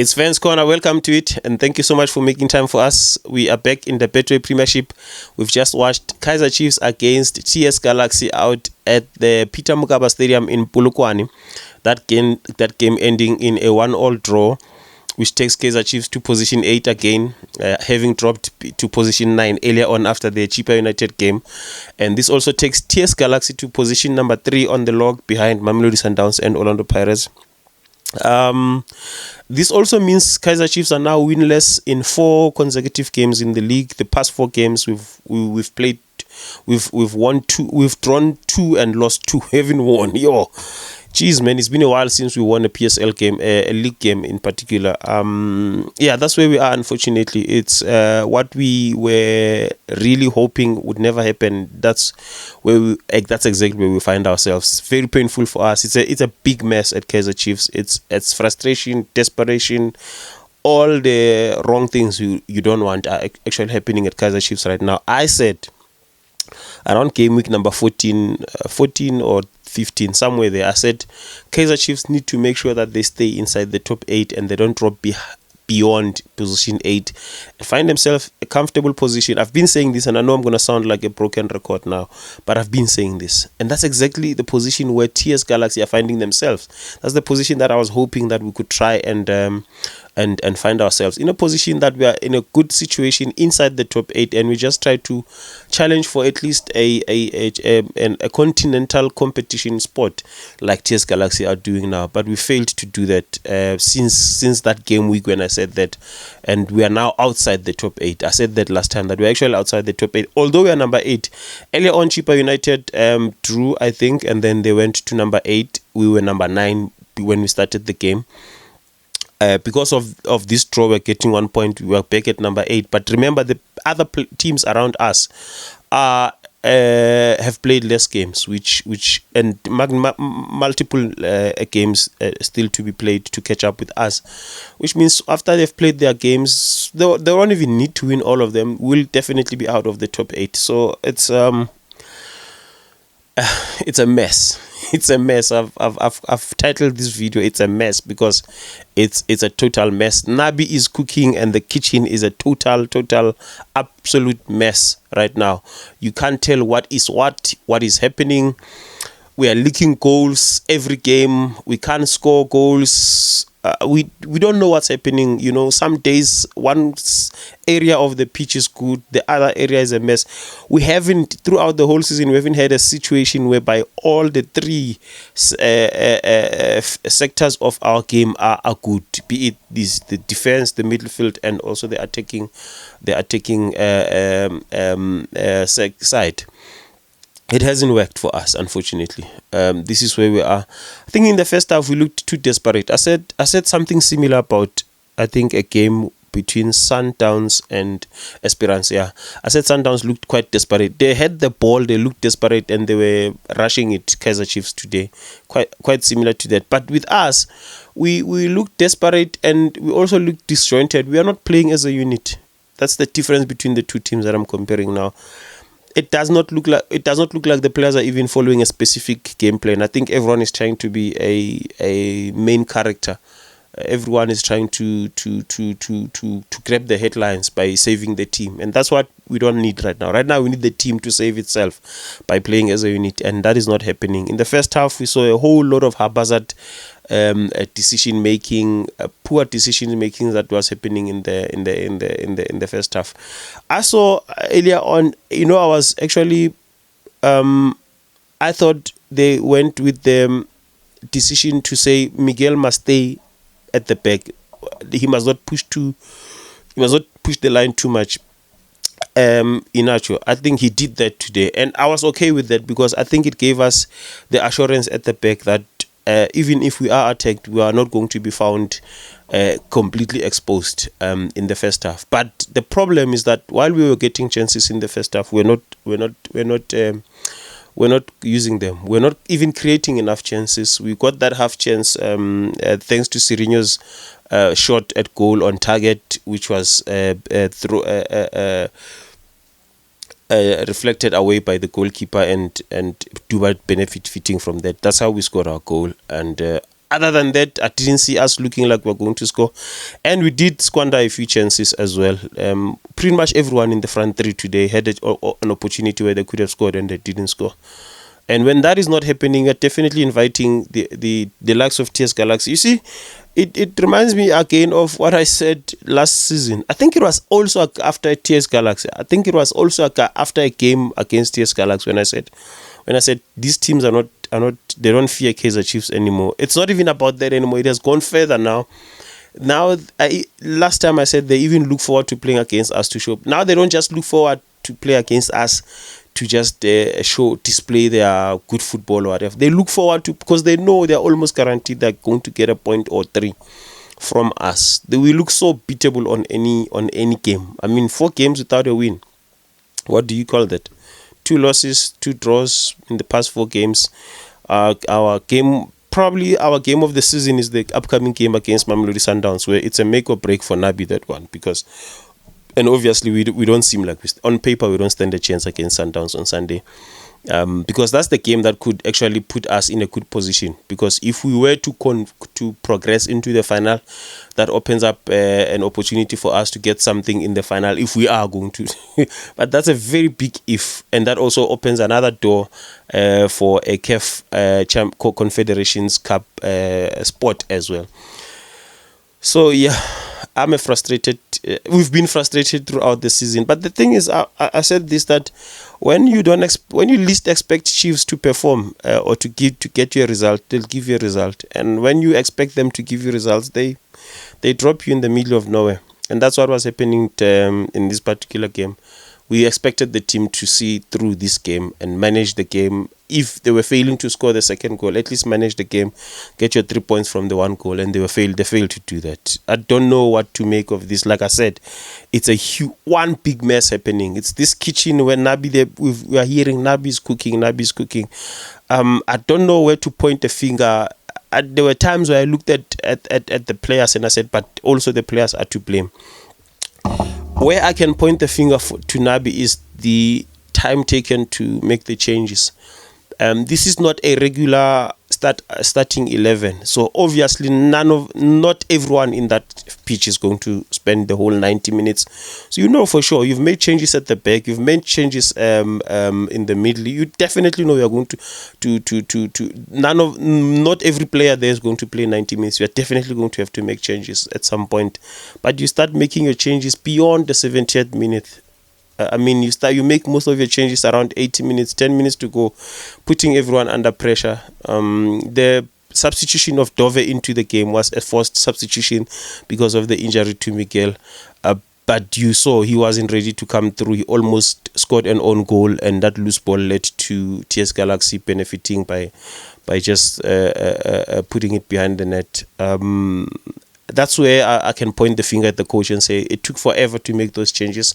It's Fans Corner. Welcome to it, and thank you so much for making time for us. We are back in the Betway Premiership. We've just watched Kaizer Chiefs against TS Galaxy out at the Peter Mokaba Stadium in Polokwane. That game ending in a 1-1 draw, which takes Kaizer Chiefs to position 8 again, having dropped to position 9 earlier on after the Chippa United game. And this also takes TS Galaxy to position number 3 on the log behind Mamelodi Sundowns and Orlando Pirates. This also means Kaizer Chiefs are now winless in 4 consecutive games in the league. The past 4 games we've played, we've won 2, we've drawn 2 and lost 2. Haven't won. Jeez, man, it's been a while since we won a PSL game, a league game in particular. Yeah, that's where we are, unfortunately. It's what we were really hoping would never happen. That's exactly where we find ourselves. Very painful for us. It's a big mess at Kaizer Chiefs. It's frustration, desperation, all the wrong things you don't want are actually happening at Kaizer Chiefs right now. I said around game week number 14 or 15, somewhere there, I said Kaizer Chiefs need to make sure that they stay inside the top 8 and they don't drop beyond position 8 and find themselves a comfortable position. I've been saying this, and I know I'm going to sound like a broken record now, but I've been saying this, and that's exactly the position where TS Galaxy are finding themselves. That's the position that I was hoping that we could try and find ourselves in a position that we are in a good situation inside the top 8, and we just try to challenge for at least a continental competition spot like TS Galaxy are doing now. But we failed to do that since that game week when I said that, and we are now outside the top 8. I said that last time that we're actually outside the top 8, although we are number 8. Earlier on, Chippa United drew, I think, and then they went to number 8. We were number 9 when we started the game. Because of this draw, we're getting 1 point. We are back at number 8. But remember, the other teams around us have played less games, and multiple games still to be played to catch up with us. Which means after they've played their games, they won't even need to win all of them. We'll definitely be out of the top 8. So it's a mess. It's a mess. I've titled this video "It's a Mess" because it's a total mess. Nabi is cooking and the kitchen is a total absolute mess right now. You can't tell what is happening. We are leaking goals every game. We can't score goals. We don't know what's happening. Some days one area of the pitch is good, the other area is a mess. We haven't, throughout the whole season, we haven't had a situation whereby all the 3 sectors of our game are good, be it the defense, the midfield, and also the attacking side. It hasn't worked for us, unfortunately. This is where we are. I think in the first half we looked too desperate. I said something similar about, I think, a game between Sundowns and Esperance. Yeah, I said Sundowns looked quite desperate. They had the ball, they looked desperate, and they were rushing it. Kaizer Chiefs today, quite similar to that. But with us, we looked desperate and we also looked disjointed. We are not playing as a unit. That's the difference between the two teams that I'm comparing now. It does not look like the players are even following a specific game plan. I think everyone is trying to be a main character. Everyone is trying to grab the headlines by saving the team, and that's what we don't need right now. Right now, we need the team to save itself by playing as a unit, and that is not happening. In the first half, we saw a whole lot of haphazard decision making, poor decision making that was happening in the first half. I saw earlier on, I was actually, I thought they went with the decision to say Miguel must stay at the back. He must not push the line too much. Inacho, I think he did that today, and I was okay with that because I think it gave us the assurance at the back that even if we are attacked, we are not going to be found completely exposed in the first half. But the problem is that while we were getting chances in the first half, we're not using them. We're not even creating enough chances. We got that half chance thanks to Sirino's shot at goal on target, which was reflected away by the goalkeeper, and Duba benefit fitting from that. That's how we scored our goal. And other than that, I didn't see us looking like we're going to score. And we did squander a few chances as well. Pretty much everyone in the front three today had an opportunity where they could have scored and they didn't score. And when that is not happening, you're definitely inviting the likes of TS Galaxy. You see, it reminds me again of what I said last season. I think it was also after TS Galaxy. I think it was also after a game against TS Galaxy when I said these teams are not they don't fear Kaizer Chiefs anymore. It's not even about that anymore. It has gone further now. Now, last time I said they even look forward to playing against us to show. Now they don't just look forward to play against us to just display their good football or whatever. They look forward to, because they know they're almost guaranteed they're going to get a point or three from us. They will look so beatable on any game. I mean, 4 games without a win. What do you call that? 2 losses, 2 draws in the past 4 games. Our game of the season is the upcoming game against Mamelodi Sundowns, where it's a make or break for Nabi, that one, because, and obviously we don't seem like, on paper we don't stand a chance against Sundowns on Sunday, because that's the game that could actually put us in a good position, because if we were to progress into the final, that opens up an opportunity for us to get something in the final if we are going to. But that's a very big if, and that also opens another door for a CAF Confederations Cup spot as well. So yeah, I'm frustrated. We've been frustrated throughout the season. But the thing is, I said this, that when you least expect Chiefs to perform or to get you a result, they'll give you a result. And when you expect them to give you results, they drop you in the middle of nowhere. And that's what was happening in this particular game. We expected the team to see through this game and manage the game. If they were failing to score the second goal, at least manage the game, get your 3 points from the 1 goal, and they failed to do that. I don't know what to make of this. Like I said, it's one big mess happening. It's this kitchen where we are hearing Nabi's cooking. I don't know where to point the finger. There were times where I looked at the players and I said, but also the players are to blame. Where I can point the finger to Nabi is the time taken to make the changes. This is not a regular starting 11, so obviously not everyone in that pitch is going to spend the whole 90 minutes. So you know for sure you've made changes at the back, you've made changes in the middle. You definitely know you're going not every player there is going to play 90 minutes. You're definitely going to have to make changes at some point, but you start making your changes beyond the 70th minute. I mean, you make most of your changes around 80 minutes, 10 minutes to go, putting everyone under pressure. The substitution of Dove into the game was a forced substitution because of the injury to Miguel. But you saw he wasn't ready to come through. He almost scored an own goal, and that loose ball led to TS Galaxy benefiting by just putting it behind the net. That's where I can point the finger at the coach and say it took forever to make those changes.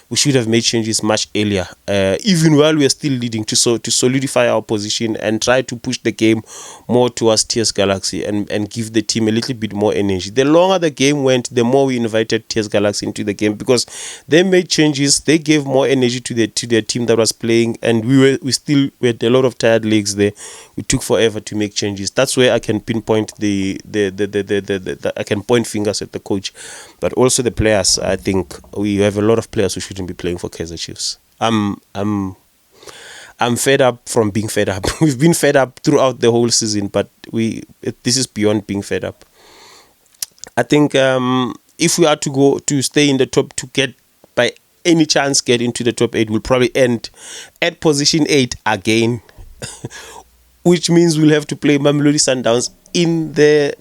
We should have made changes much earlier, even while we are still leading, to solidify our position and try to push the game more towards TS Galaxy and give the team a little bit more energy. The longer the game went, the more we invited TS Galaxy into the game, because they made changes. They gave more energy to their team that was playing, and we had a lot of tired legs there. We took forever to make changes. That's where I can pinpoint I can point fingers at the coach, but also the players. I think we have a lot of players who shouldn't be playing for Kaizer Chiefs. I'm fed up from being fed up. We've been fed up throughout the whole season, but this is beyond being fed up. I think if we are to stay in the top, to get by any chance get into the top 8, we'll probably end at position 8 again. Which means we'll have to play Mamelodi Sundowns in the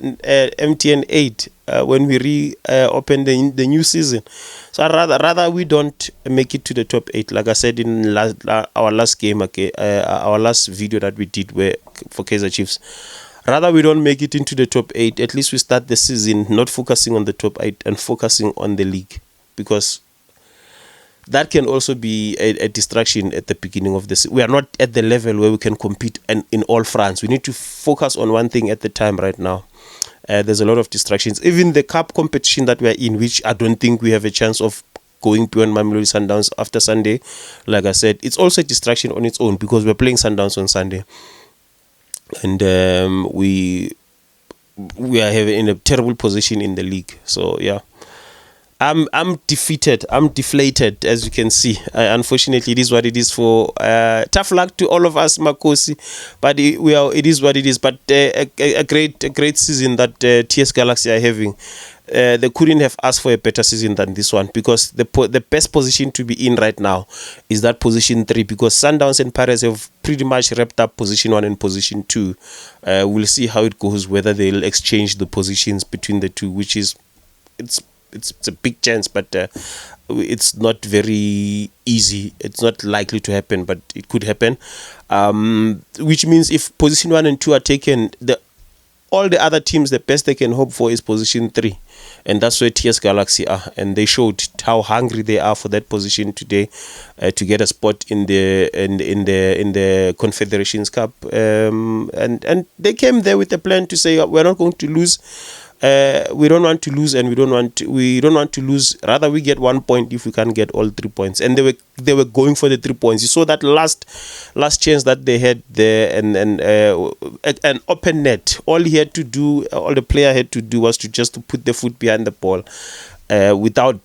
MTN 8 when we reopen the new season. So rather we don't make it to the top 8, like I said in our last game, our last video that we did for Kaizer Chiefs. Rather we don't make it into the top 8. At least we start the season not focusing on the top 8 and focusing on the league, because that can also be a distraction at the beginning of this. We are not at the level where we can compete in all fronts. We need to focus on one thing at the time right now. There's a lot of distractions. Even the cup competition that we are in, which I don't think we have a chance of going beyond Mamelodi Sundowns after Sunday. Like I said, it's also a distraction on its own, because we're playing Sundowns on Sunday. And we are in a terrible position in the league. So yeah, I'm defeated. I'm deflated, as you can see. Unfortunately, it is what it is. For tough luck to all of us, Makosi. But it is what it is. But a great season that TS Galaxy are having. They couldn't have asked for a better season than this one, because the best position to be in right now is that position 3, because Sundowns and Pirates have pretty much wrapped up position 1 and position 2. We'll see how it goes, whether they'll exchange the positions between the two, which is it's a big chance, but it's not very easy. It's not likely to happen, but it could happen. Which means if position 1 and 2 are taken, all the other teams, the best they can hope for is position 3, and that's where TS Galaxy are, and they showed how hungry they are for that position today, to get a spot in the Confederations Cup, and they came there with a plan to say, we're not going to lose. We don't want to lose, and we don't want to lose. Rather, we get 1 point if we can't get all 3 points. And they were going for the 3 points. You saw that last chance that they had there, and an open net. All the player had to do was to put the foot behind the ball, without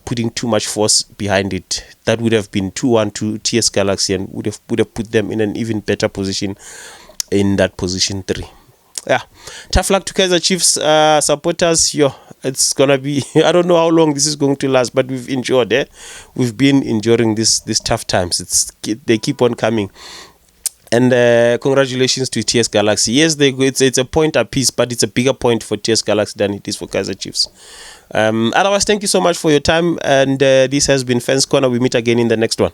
putting too much force behind it. That would have been 2-1 to TS Galaxy, and would have put them in an even better position in that position 3. Yeah, tough luck to Kaizer Chiefs supporters. It's gonna be, I don't know how long this is going to last, but we've enjoyed it. We've been enduring these tough times. They keep on coming. And congratulations to TS Galaxy. Yes, it's a point apiece, but it's a bigger point for TS Galaxy than it is for Kaizer Chiefs. Otherwise, thank you so much for your time. And this has been Fans Corner. We meet again in the next one.